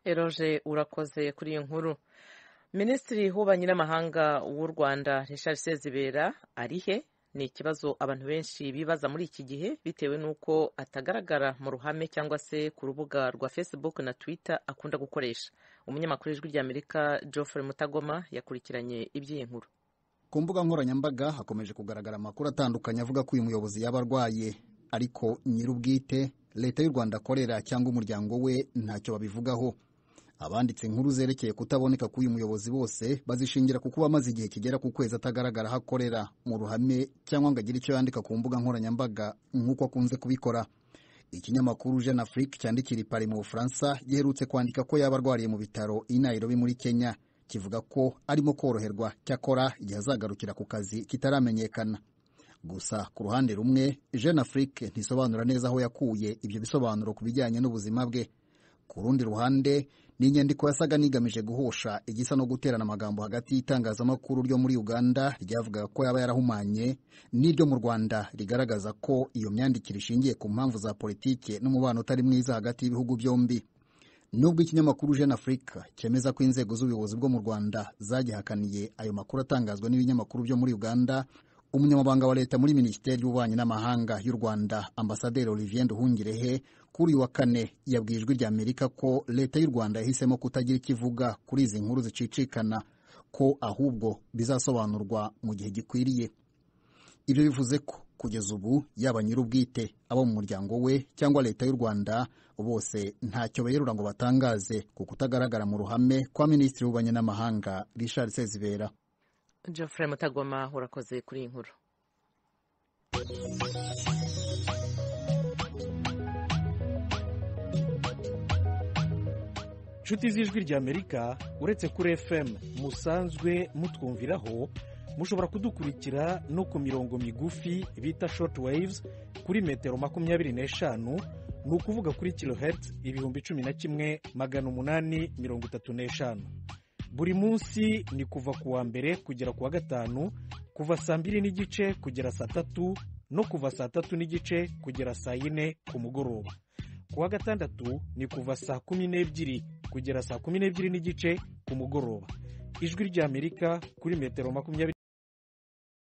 Eroge urakoze kuri iyo nkuru. Minisitiri w'ububanyi n'amahanga w'u Rwanda Richard Sezibera ari he? Ni ikibazo abantu benshi bibaza muri iki gihe bitewe n'uko atagaragara mu ruhame cyangwa se ku rubuga rwa Facebook na Twitter akunda gukoresha. Umunyamakuru w'Ijwi ry'Amerika Geoffrey Mutagoma yakurikiranye iby'iyi nkuru. Ku mbuga nkoranyambaga hakomeje kugaragara amakuru atandukanye avuga ko uyu muyobozi yaba arwaye, ariko nyir'ubwite leta y'u Rwanda akorera cyangwa umuryango we ntacyo babivugaho. Abanditse inkuru zerekeye kutaboneka k'uyu muyobozi bose bazishingira ku kuba amaze igihe kigera ku kwezi atagaragara aho akorera mu ruhame cyangwa ngo agire icyo yandika ku mbuga nkoranyambaga nk'uko akunze kubikora. Ikinyamakuru Jeune Afrique cyandikira i Paris mu Bufaransa giherutse kwandika ko yaba arwariye mu bitaro i Nairobi muri Kenya, kivuga ko arimo koroherwa cyakora igihe azagarukira ku kazi kitaramenyekana. Gusa ku ruhande rumwe Jeune Afrique ntisobanura neza aho yakuye ibyo bisobanuro ku bijyanye n'ubuzima bwe. Ku rundi ruhande ni inyandiko yasaga nigamije guhosha igisa no guterana amagambo hagati y'itangazamakuru ryo muri Uganda ryavuga ko yaba yarahumanye n'iryo mu Rwanda rigaragaza ko iyo myandikire ishingiye ku mpamvu za politike n'umubano utari mwiza hagati y'ibihugu byombi. Nubwo ikinyamakuru Jeune Afrique cyemeza ko inzego z'ubuyobozi bwo mu Rwanda zagihakaniye ayo makuru atangazwa n'ibinyamakuru byo muri Uganda, umunyamabanga wa leta muri Minisiteri y'Ububanyi n'Amahanga y'u Rwanda Ambasaderi Olivier Nduhungirehe kuri wa kane yabwiye Ijwi ry'Amerika ko leta y'u Rwanda yahisemo kutagira ikivuga kuri izi nkuru zicicikana, ko ahubwo bizasobanurwa mu gihe gikwiriye. Ibyo bivuze ko kugeza ubu yaba nyir'ubwite, abo mu muryango we cyangwa leta y'u Rwanda bose ntacyo berura ngo batangaze ku kutagaragara mu ruhame kwa Minisitiri w'Ububanyi n'Amahanga Richard Sezibera. Geoffrey Mutagoma urakoze kuri iyi nkuru. Nshuti z'Ijwi ry'Amerika, uretse kuri FM musanzwe mutwumviraho, mushobora kudukurikira no ku mirongo migufi bita short waves kuri metero 25, ni ukuvuga kuri kilohertz 11,835. Buri munsi ni kuva ku wa mbere kugera ku wa gatanu, kuva saa 2 n'igice kugera saa 3 no kuva saa 3 n'igice kugera saa 4 ku mugoroba. Ku wa gatandatu ni kuva saa 12 kugera saa 12 n'igice ku mugoroba. Ijwi ry'Amerika kuri metero 25